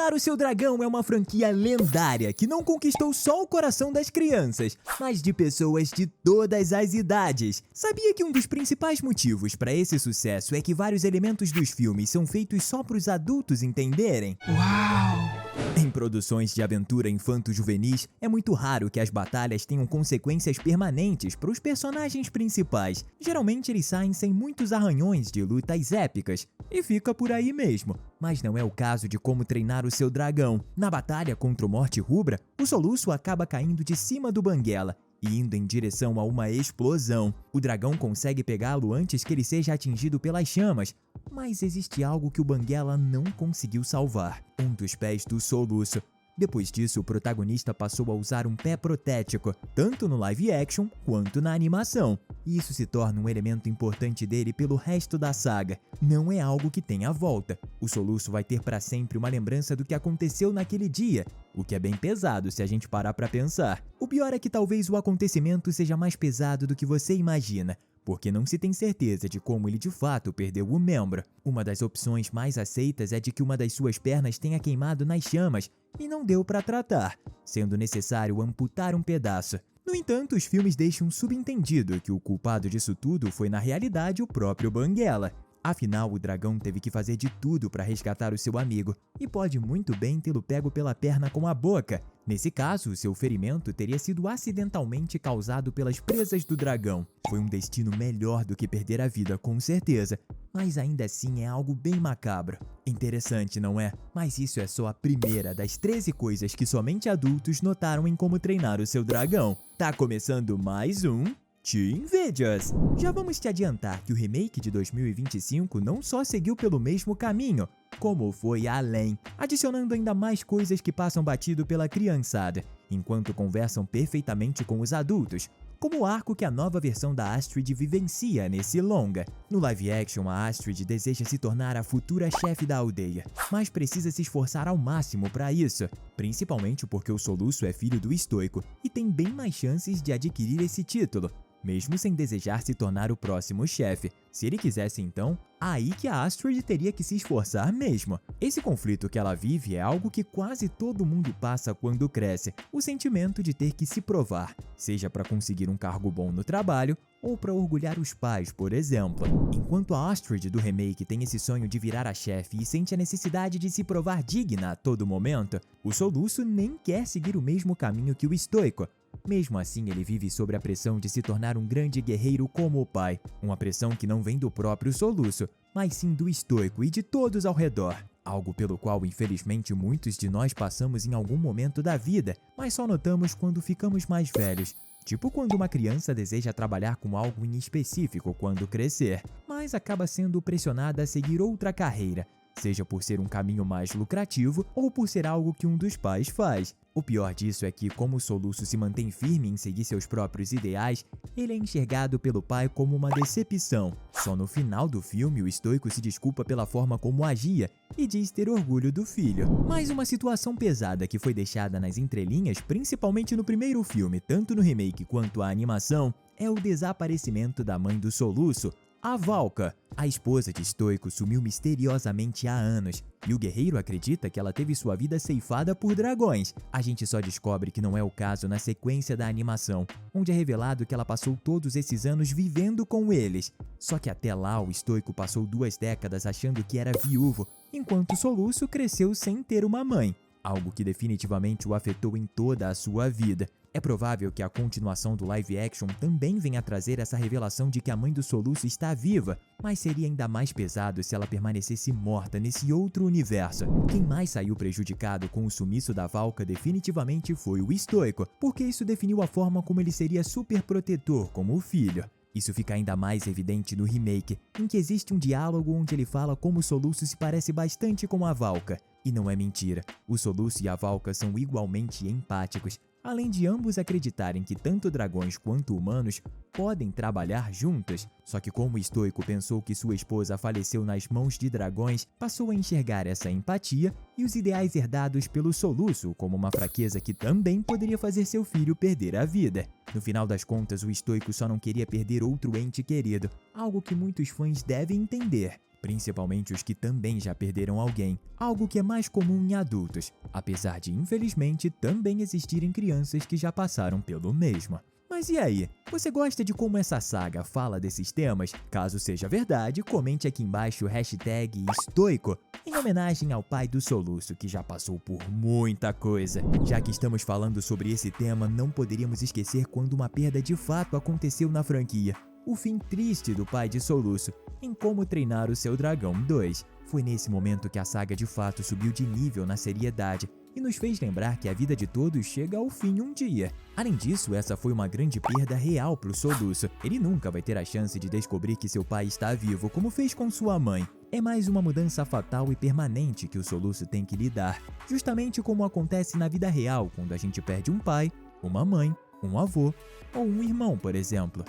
Treinar o Seu Dragão é uma franquia lendária que não conquistou só o coração das crianças, mas de pessoas de todas as idades. Sabia que um dos principais motivos para esse sucesso é que vários elementos dos filmes são feitos só para os adultos entenderem? Uau! Em produções de aventura infanto-juvenis, é muito raro que as batalhas tenham consequências permanentes para os personagens principais. Geralmente eles saem sem muitos arranhões de lutas épicas, e fica por aí mesmo. Mas não é o caso de Como Treinar o Seu Dragão. Na batalha contra o Morte Rubra, o Soluço acaba caindo de cima do Banguela e indo em direção a uma explosão. O dragão consegue pegá-lo antes que ele seja atingido pelas chamas, mas existe algo que o Banguela não conseguiu salvar: um dos pés do Soluço. Depois disso, o protagonista passou a usar um pé protético, tanto no live action quanto na animação. E isso se torna um elemento importante dele pelo resto da saga. Não é algo que tenha volta. O Soluço vai ter para sempre uma lembrança do que aconteceu naquele dia, o que é bem pesado se a gente parar para pensar. O pior é que talvez o acontecimento seja mais pesado do que você imagina, porque não se tem certeza de como ele de fato perdeu o membro. Uma das opções mais aceitas é de que uma das suas pernas tenha queimado nas chamas e não deu para tratar, sendo necessário amputar um pedaço. No entanto, os filmes deixam subentendido que o culpado disso tudo foi na realidade o próprio Banguela. Afinal, o dragão teve que fazer de tudo para resgatar o seu amigo, e pode muito bem tê-lo pego pela perna com a boca. Nesse caso, seu ferimento teria sido acidentalmente causado pelas presas do dragão. Foi um destino melhor do que perder a vida, com certeza, mas ainda assim é algo bem macabro. Interessante, não é? Mas isso é só a primeira das 13 coisas que somente adultos notaram em Como Treinar o Seu Dragão. Tá começando mais um Teen Videos. Já vamos te adiantar que o remake de 2025 não só seguiu pelo mesmo caminho, como foi além, adicionando ainda mais coisas que passam batido pela criançada, enquanto conversam perfeitamente com os adultos, como o arco que a nova versão da Astrid vivencia nesse longa. No live action, a Astrid deseja se tornar a futura chefe da aldeia, mas precisa se esforçar ao máximo para isso, principalmente porque o Soluço é filho do Estoico e tem bem mais chances de adquirir esse título, mesmo sem desejar se tornar o próximo chefe. Se ele quisesse então, aí que a Astrid teria que se esforçar mesmo. Esse conflito que ela vive é algo que quase todo mundo passa quando cresce, o sentimento de ter que se provar, seja para conseguir um cargo bom no trabalho ou para orgulhar os pais, por exemplo. Enquanto a Astrid do remake tem esse sonho de virar a chefe e sente a necessidade de se provar digna a todo momento, o Soluço nem quer seguir o mesmo caminho que o Estoico. Mesmo assim, ele vive sob a pressão de se tornar um grande guerreiro como o pai. Uma pressão que não vem do próprio Soluço, mas sim do Estoico e de todos ao redor. Algo pelo qual, infelizmente, muitos de nós passamos em algum momento da vida, mas só notamos quando ficamos mais velhos. Tipo quando uma criança deseja trabalhar com algo em específico quando crescer, mas acaba sendo pressionada a seguir outra carreira, seja por ser um caminho mais lucrativo ou por ser algo que um dos pais faz. O pior disso é que, como o Soluço se mantém firme em seguir seus próprios ideais, ele é enxergado pelo pai como uma decepção. Só no final do filme, o Estoico se desculpa pela forma como agia e diz ter orgulho do filho. Mais uma situação pesada que foi deixada nas entrelinhas, principalmente no primeiro filme, tanto no remake quanto a animação, é o desaparecimento da mãe do Soluço, a Valka. A esposa de Estoico sumiu misteriosamente há anos, e o guerreiro acredita que ela teve sua vida ceifada por dragões. A gente só descobre que não é o caso na sequência da animação, onde é revelado que ela passou todos esses anos vivendo com eles. Só que até lá o Estoico passou 2 décadas achando que era viúvo, enquanto o Soluço cresceu sem ter uma mãe, algo que definitivamente o afetou em toda a sua vida. É provável que a continuação do live action também venha trazer essa revelação de que a mãe do Soluço está viva, mas seria ainda mais pesado se ela permanecesse morta nesse outro universo. Quem mais saiu prejudicado com o sumiço da Valka definitivamente foi o Estoico, porque isso definiu a forma como ele seria super protetor como o filho. Isso fica ainda mais evidente no remake, em que existe um diálogo onde ele fala como o Soluço se parece bastante com a Valka. E não é mentira, o Soluço e a Valka são igualmente empáticos, além de ambos acreditarem que tanto dragões quanto humanos podem trabalhar juntos. Só que como o Estoico pensou que sua esposa faleceu nas mãos de dragões, passou a enxergar essa empatia e os ideais herdados pelo Soluço como uma fraqueza que também poderia fazer seu filho perder a vida. No final das contas, o Estoico só não queria perder outro ente querido, algo que muitos fãs devem entender. principalmente os que também já perderam alguém, algo que é mais comum em adultos, apesar de infelizmente também existirem crianças que já passaram pelo mesmo. Mas e aí? Você gosta de como essa saga fala desses temas? Caso seja verdade, comente aqui embaixo o hashtag estoico, em homenagem ao pai do soluço que já passou por muita coisa. Já que estamos falando sobre esse tema, não poderíamos esquecer quando uma perda de fato aconteceu na franquia. O fim triste do pai de Soluço em Como Treinar o Seu Dragão 2. Foi nesse momento que a saga de fato subiu de nível na seriedade e nos fez lembrar que a vida de todos chega ao fim um dia. Além disso, essa foi uma grande perda real para o Soluço. Ele nunca vai ter a chance de descobrir que seu pai está vivo, como fez com sua mãe. É mais uma mudança fatal e permanente que o Soluço tem que lidar, justamente como acontece na vida real quando a gente perde um pai, uma mãe, um avô ou um irmão, por exemplo.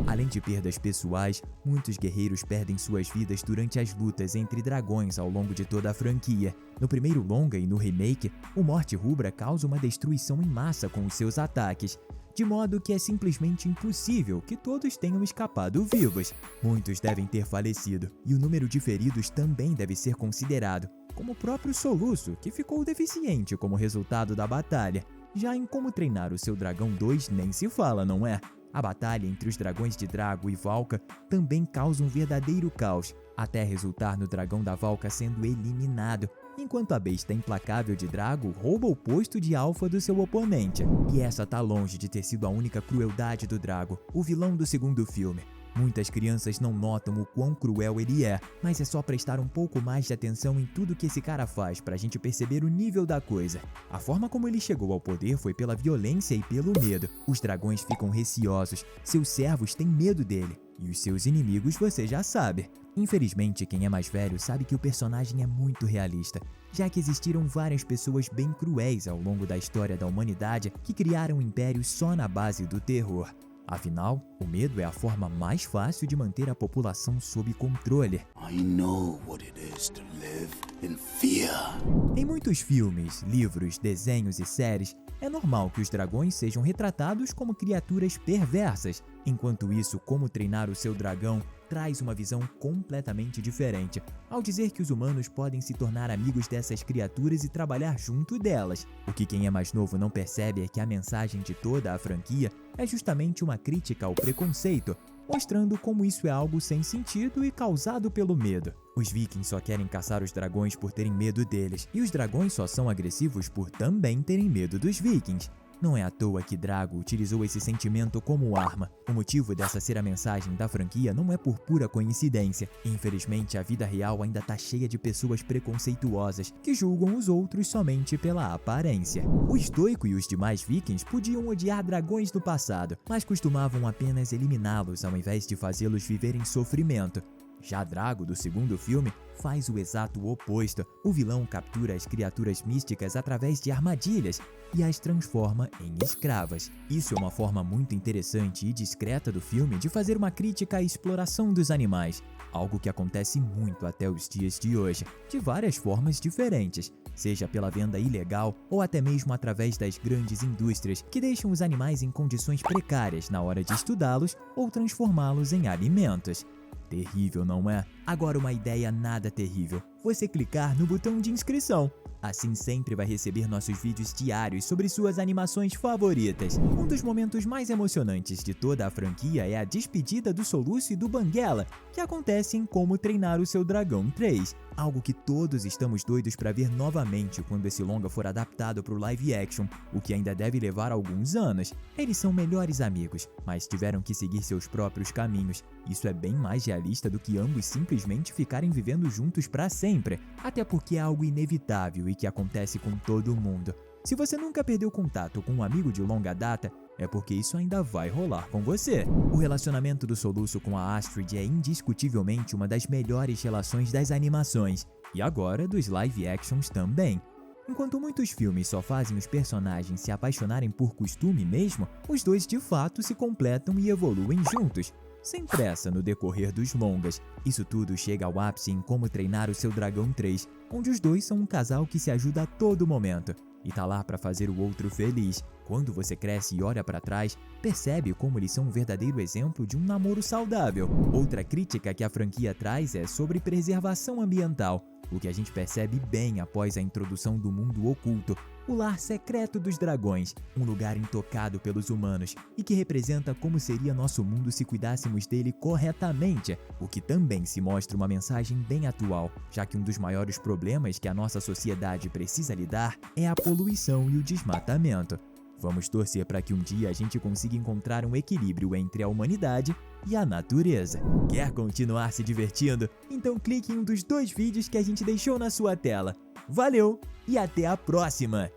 Além de perdas pessoais, muitos guerreiros perdem suas vidas durante as lutas entre dragões ao longo de toda a franquia. No primeiro longa e no remake, o Morte Rubra causa uma destruição em massa com os seus ataques, de modo que é simplesmente impossível que todos tenham escapado vivos. Muitos devem ter falecido, e o número de feridos também deve ser considerado, como o próprio Soluço, que ficou deficiente como resultado da batalha. Já em Como Treinar o Seu Dragão 2 nem se fala, não é? A batalha entre os dragões de Drago e Valka também causa um verdadeiro caos, até resultar no dragão da Valka sendo eliminado, enquanto a besta implacável de Drago rouba o posto de alfa do seu oponente. E essa tá longe de ter sido a única crueldade do Drago, o vilão do segundo filme. Muitas crianças não notam o quão cruel ele é, mas é só prestar um pouco mais de atenção em tudo que esse cara faz pra gente perceber o nível da coisa. A forma como ele chegou ao poder foi pela violência e pelo medo. Os dragões ficam receosos, seus servos têm medo dele, e os seus inimigos você já sabe. Infelizmente, quem é mais velho sabe que o personagem é muito realista, já que existiram várias pessoas bem cruéis ao longo da história da humanidade que criaram impérios só na base do terror. Afinal, o medo é a forma mais fácil de manter a população sob controle. I know what it is to live in fear. Em muitos filmes, livros, desenhos e séries, é normal que os dragões sejam retratados como criaturas perversas. Enquanto isso, Como Treinar o Seu Dragão traz uma visão completamente diferente, ao dizer que os humanos podem se tornar amigos dessas criaturas e trabalhar junto delas. O que quem é mais novo não percebe é que a mensagem de toda a franquia é justamente uma crítica ao preconceito, mostrando como isso é algo sem sentido e causado pelo medo. Os vikings só querem caçar os dragões por terem medo deles, e os dragões só são agressivos por também terem medo dos vikings. Não é à toa que Drago utilizou esse sentimento como arma. O motivo dessa ser a mensagem da franquia não é por pura coincidência. Infelizmente, a vida real ainda tá cheia de pessoas preconceituosas que julgam os outros somente pela aparência. O estoico e os demais vikings podiam odiar dragões no passado, mas costumavam apenas eliminá-los ao invés de fazê-los viverem sofrimento. Já Drago, do segundo filme, faz o exato oposto. O vilão captura as criaturas místicas através de armadilhas e as transforma em escravas. Isso é uma forma muito interessante e discreta do filme de fazer uma crítica à exploração dos animais, algo que acontece muito até os dias de hoje, de várias formas diferentes, seja pela venda ilegal ou até mesmo através das grandes indústrias que deixam os animais em condições precárias na hora de estudá-los ou transformá-los em alimentos. Terrível, não é? Agora uma ideia nada terrível. Você clicar no botão de inscrição. Assim sempre vai receber nossos vídeos diários sobre suas animações favoritas. Um dos momentos mais emocionantes de toda a franquia é a despedida do Soluço e do Banguela, que acontece em Como Treinar o Seu Dragão 3. Algo que todos estamos doidos para ver novamente quando esse longa for adaptado para o live action, o que ainda deve levar alguns anos. Eles são melhores amigos, mas tiveram que seguir seus próprios caminhos. Isso é bem mais realista do que ambos simplesmente ficarem vivendo juntos para sempre, até porque é algo inevitável e que acontece com todo mundo. Se você nunca perdeu contato com um amigo de longa data, é porque isso ainda vai rolar com você. O relacionamento do Soluço com a Astrid é indiscutivelmente uma das melhores relações das animações, e agora dos live actions também. Enquanto muitos filmes só fazem os personagens se apaixonarem por costume mesmo, os dois de fato se completam e evoluem juntos, sem pressa no decorrer dos longas. Isso tudo chega ao ápice em Como Treinar o Seu Dragão 3, onde os dois são um casal que se ajuda a todo momento. e tá lá para fazer o outro feliz. Quando você cresce e olha para trás, percebe como eles são um verdadeiro exemplo de um namoro saudável. Outra crítica que a franquia traz é sobre preservação ambiental, o que a gente percebe bem após a introdução do mundo oculto, o lar secreto dos dragões, um lugar intocado pelos humanos e que representa como seria nosso mundo se cuidássemos dele corretamente, o que também se mostra uma mensagem bem atual, já que um dos maiores problemas que a nossa sociedade precisa lidar é a poluição e o desmatamento. Vamos torcer para que um dia a gente consiga encontrar um equilíbrio entre a humanidade e a natureza. Quer continuar se divertindo? Então clique em um dos 2 vídeos que a gente deixou na sua tela. Valeu e até a próxima!